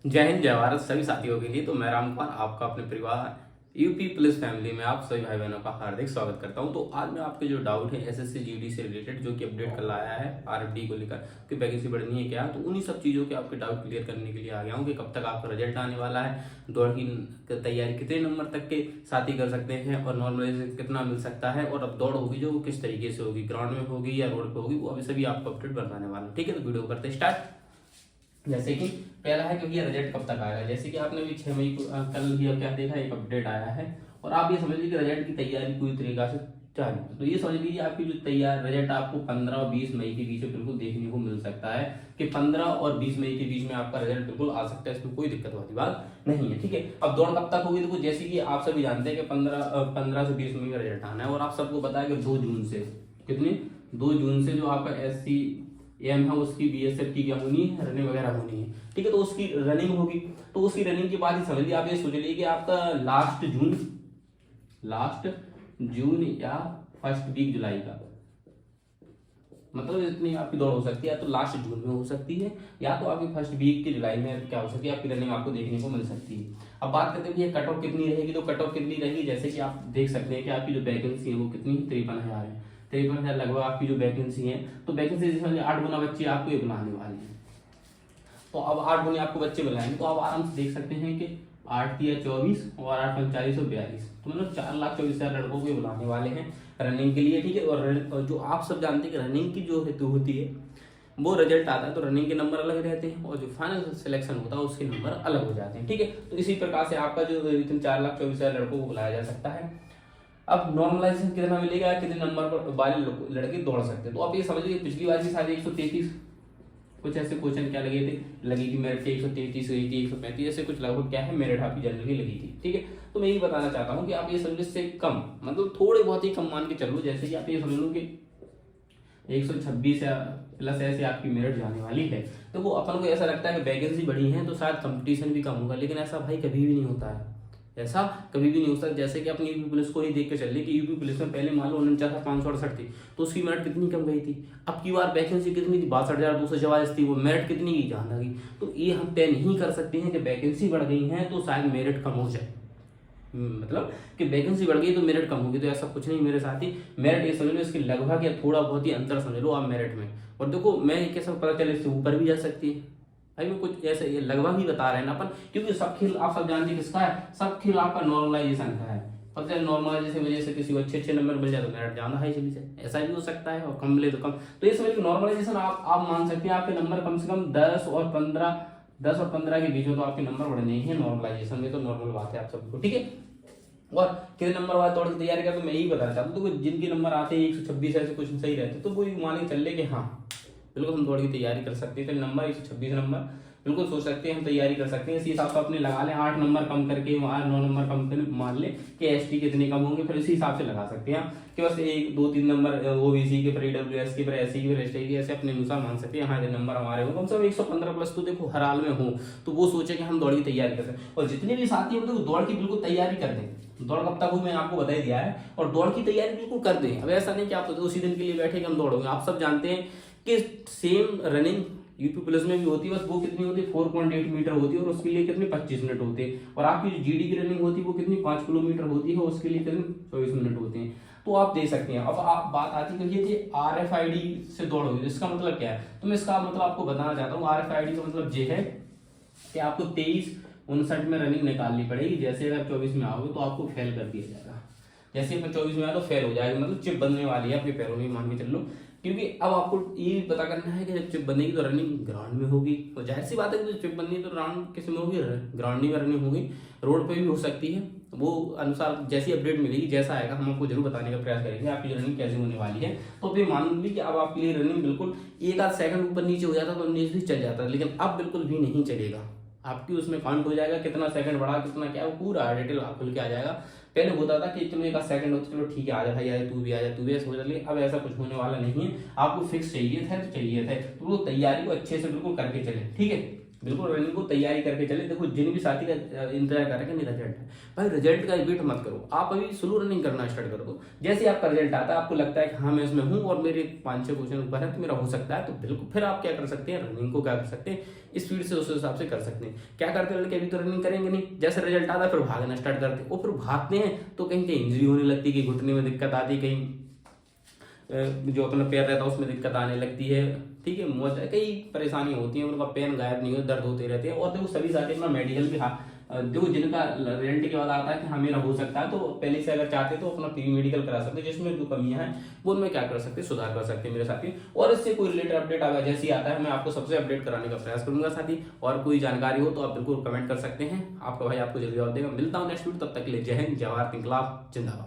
जय हिंद जय भारत सभी साथियों के लिए। तो मैं रामकुमार आपका अपने परिवार यूपी पुलिस फैमिली में आप सभी भाई बहनों का हार्दिक स्वागत करता हूं। तो आज मैं आपके जो डाउट है एसएससी जीडी से रिलेटेड जो कि अपडेट कर लाया है आरएफडी को लेकर कि वैकेंसी बढ़नी है क्या, तो उन्हीं सब चीज़ों के आपके डाउट क्लियर करने के लिए आ गया हूं कि कब तक आपका रिजल्ट आने वाला है, दौड़ की तैयारी कितने नंबर तक के साथ ही कर सकते हैं और नॉर्मलाइजेशन कितना मिल सकता है, और अब दौड़ होगी जो किस तरीके से होगी, ग्राउंड में होगी या रोड पर होगी, वो अभी सभी आपको अपडेट बताने वाला हूँ। ठीक है, तो वीडियो करते स्टार्ट। जैसे कि पहला है कि भैया रिजल्ट कब तक आएगा। जैसे कि आपने भी 6 मई को कल ही क्या देखा, एक अपडेट आया है और आप ये समझ लीजिए कि रिजल्ट की तैयारी पूरी तरीका से चालू है। तो ये समझ लीजिए आपकी जो तैयार रिजल्ट आपको 15 और 20 मई के बीच में बिल्कुल देखने को मिल सकता है कि 15 और 20 मई के बीच में आपका रिजल्ट बिल्कुल आ सकता है, इसमें कोई दिक्कत वाली बात नहीं है। ठीक है, अब दौड़ कब तक होगी, देखो जैसे कि आप सभी जानते हैं कि 15 से 20 मई का रिजल्ट आना है और आप सबको पता है कि 2 जून से कितनी 2 जून से जो आपका एससी एम है उसकी बीएसएफ की क्या होनी है, रनिंग वगैरह होनी है। ठीक है, तो उसकी रनिंग होगी, तो उसकी रनिंग के बाद ही समझ लीजिए आप ये सोच लीजिए कि आपका लास्ट जून या फर्स्ट वीक जुलाई का, मतलब इतनी आपकी दौड़ हो सकती है, या तो लास्ट जून में हो सकती है या तो आपकी फर्स्ट वीक की जुलाई में क्या हो सकती है, आपकी रनिंग आपको देखने को मिल सकती है। अब बात करते हैं कट ऑफ कितनी रहेगी, तो कट ऑफ कितनी रहेगी, जैसे कि आप देख सकते हैं कि आपकी जो वैकेंसी है वो कितनी 53,000 है। 53,000 लगभग आपकी जो वैकेंसी है, तो वैकेंसी जैसे 8 गुना बच्चे आपको ये बुलाने वाले हैं। तो अब 8 गुने आपको बच्चे बुलाएंगे, तो आप आराम से देख सकते हैं कि 8 या 24 और 8 45 42, तो मतलब 4,24,000 लड़कों को बुलाने वाले हैं रनिंग के लिए। ठीक है, और जो आप सब जानते हैं कि रनिंग की जो हेतु होती है वो रिजल्ट आता है तो रनिंग के नंबर अलग रहते हैं और जो फाइनल सिलेक्शन होता है उसके नंबर अलग हो जाते हैं। ठीक है, तो इसी प्रकार से आपका जो 4,24,000 लड़कों को बुलाया जा सकता है। अब नॉर्मलाइजेशन कितना मिलेगा, कितने नंबर पर वाले लड़के दौड़ सकते हैं, तो आप ये समझिए पिछली बार की शायद 133 कुछ ऐसे क्वेश्चन क्या लगे थे, लगी कि मेरिट 133 गई थी, 135 ऐसे कुछ लगभग क्या है मेरिट आपकी जनरल की लगी थी। ठीक है, तो मैं यही बताना चाहता हूँ कि आप ये समझ से कम, मतलब थोड़े बहुत ही कम मान के चलो, जैसे कि आप ये समझ लो कि 126 या प्लस ऐसे आपकी मेरिट जाने वाली है, तो वो अपन को ऐसा लगता है कि वैकेंसी बढ़ी है तो शायद कंपटीशन भी कम होगा, लेकिन ऐसा भाई कभी भी नहीं होता है, ऐसा कभी भी नहीं हो सकता। जैसे कि अपनी यूपी पुलिस को ही देख के चल रही कि यूपी पुलिस में पहले मान लो 49,568 थी, तो उसकी मेरिट कितनी कम गई थी। अब की बार वैकेंसी कितनी थी, 62,244 थी, वो मेरिट कितनी की जान लगी। तो ये हम तय नहीं कर सकते हैं कि वैकेंसी बढ़ गई है तो शायद मेरिट कम हो जाए, मतलब कि वैकेंसी बढ़ गई तो मेरिट कम होगी, तो ऐसा कुछ नहीं मेरे साथ ही। मेरिट ये समझ लो इसकी लगभग या थोड़ा बहुत ही अंतर समझ लो आप मेरिट में, और देखो मैं कैसे पता चले इससे ऊपर भी जा सकती है भाई, मैं कुछ ऐसे ये लगभग ही बता रहे हैं ना अपन, क्योंकि सब खेल आप सब जानते हैं किसका है, सब खेल आपका नॉर्मलाइजेशन का है। पता है नॉर्मलाइजेशन वजह से किसी को अच्छे नंबर मिल जाए तो मेरिट ज्यादा है चली से, ऐसा भी हो सकता है, और कम मिले तो कम। तो ये समझ लो नॉर्मलाइजेशन आप मान सकते हैं आपके नंबर कम से कम 10 और 15 के बीच में तो आपके नंबर बढ़ने ही है नॉर्मलाइजेशन में, तो नॉर्मल बात है आप सबको। ठीक है, और कितने नंबर वाले दौड़ की तैयारी कर, तो मैं यही बताना चाहता हूँ, तो जिनके नंबर आते हैं 126 ऐसे कुछ सही रहते तो वो मान के चल ले कि हाँ बिल्कुल हम दौड़ की तैयारी कर सकते हैं, तो नंबर 126 नंबर बिल्कुल सोच सकते हैं हम तैयारी कर सकते हैं। इसी हिसाब से अपने लगा लें 8 नंबर कम करके, वहाँ 9 नंबर कम करके मान लें कि एसटी कितने कम होंगे, फिर इसी हिसाब से लगा सकते हैं कि बस 1 2 3 नंबर ओबीसी के, फिर ईडब्ल्यूएस के, फिर एससी के, फिर एसटी के, ऐसे अपने अनुसार मान सकते हैं। हाँ नंबर हमारे हो कम से कम 115 प्लस तो देखो हर हाल में हो, तो वो सोचे कि हम दौड़ की तैयारी कर सकते हैं। और जितने भी साथी हैं मतलब दौड़ की बिल्कुल तैयारी कर दें, दौड़ कब तक हो मैंने आपको बता ही दिया है, और दौड़ की तैयारी बिल्कुल कर दें। अब ऐसा नहीं कि आप उसी दिन के लिए बैठे कि हम दौड़ोगे, आप सब जानते हैं कि सेम रनिंग यूपी पुलिस में भी होती है, बस वो कितनी होती है 4.8 मीटर होती है और उसके लिए कितने 25 मिनट होते हैं, और आपकी जो जीडी की रनिंग होती है वो कितनी 5 किलोमीटर होती है, उसके लिए कितने 24 मिनट होते हैं। तो आप देख सकते हैं। अब आप बात आती है कि RFID से दौड़ोगे, इसका मतलब क्या है, तो मैं इसका मतलब आपको बताना चाहता हूँ। RFID का मतलब ये है कि आपको 23-59 में रनिंग निकालनी पड़ेगी। जैसे अगर 24 में आओगे तो आपको फेल कर दिया जाएगा, जैसे 24 में आए तो फेल हो जाएगा, मतलब चिप बनने वाली है आपके पैरों में, मान के चल लो। क्योंकि अब आपको ये भी पता करना है कि जब चिप बनेगी तो रनिंग ग्राउंड में होगी, और जाहिर सी बात है कि चिप बननी तो ग्राउंड किस में होगी, ग्राउंड में रनिंग होगी, रोड पे भी हो सकती है। वो अनुसार जैसी अपडेट मिलेगी जैसा आएगा हम आपको जरूर बताने का प्रयास करेंगे आपकी रनिंग कैसे होने वाली है। तो फिर मान ली कि अब आपके लिए रनिंग बिल्कुल 1 आध सेकंड ऊपर नीचे हो जाता तो नीचे भी चल जाता, लेकिन अब बिल्कुल भी नहीं चलेगा। आपकी उसमें काउंट हो जाएगा कितना सेकंड बढ़ा कितना क्या, वो पूरा डिटेल खुल के आ जाएगा। पहले होता था कि चलो 1 सेकंड होता चलो ठीक है आ जा भाई, आ जा तू भी आ जा, तू भी ऐसा हो जाता, लेकिन अब ऐसा कुछ होने वाला नहीं है। आपको फिक्स चाहिए था तो चाहिए था, तो वो तैयारी को अच्छे से बिल्कुल करके चले। ठीक है, बिल्कुल रनिंग को तैयारी करके चले। देखो जिन भी साथी का इंतजार कर रहे हैं मेरा रिजल्ट है, भाई रिजल्ट का वेट मत करो, आप अभी स्लो रनिंग करना स्टार्ट कर दो। जैसे ही आपका रिजल्ट आता है, आपको लगता है कि हाँ मैं इसमें हूँ और मेरे 5-6 क्वेश्चन ऊपर है तो मेरा हो सकता है, तो बिल्कुल फिर आप क्या कर सकते हैं, रनिंग को क्या कर सकते हैं, स्पीड से उस हिसाब से कर सकते हैं। क्या करते हैं लड़के, अभी तो रनिंग करेंगे नहीं, जैसे रिजल्ट आता है फिर भागना स्टार्ट करते हैं, और फिर भागते हैं तो कहीं कहीं इंजरी होने लगती है, कि घुटने में दिक्कत आती है, कहीं जो अपना पैर रहता है उसमें दिक्कत आने लगती है, ठीक है, कई परेशानियां होती हैं, उनका पेन गायब नहीं हो, दर्द होते रहते हैं। और देखो सभी साथी अपना मेडिकल भी देखो जिनका रिजल्ट के बाद आता है कि हाँ मेरा हो सकता है, तो पहले से अगर चाहते तो अपना प्री मेडिकल करा सकते हैं, जिसमें जो कमियां हैं वो उनमें क्या कर सकते हैं, सुधार कर सकते हैं मेरे साथी। और इससे कोई रिलेटेड अपडेट आएगा जैसे ही आता है, मैं आपको सबसे अपडेट कराने का प्रयास करूंगा साथी। और कोई जानकारी हो तो आप बिल्कुल कमेंट कर सकते हैं, आपका भाई आपको जल्दी जवाब देगा। मिलता हूँ नेक्स्ट वीडियो, तब तक के लिए जय हिंद, जवाहर, इंकलाब जिंदाबाद।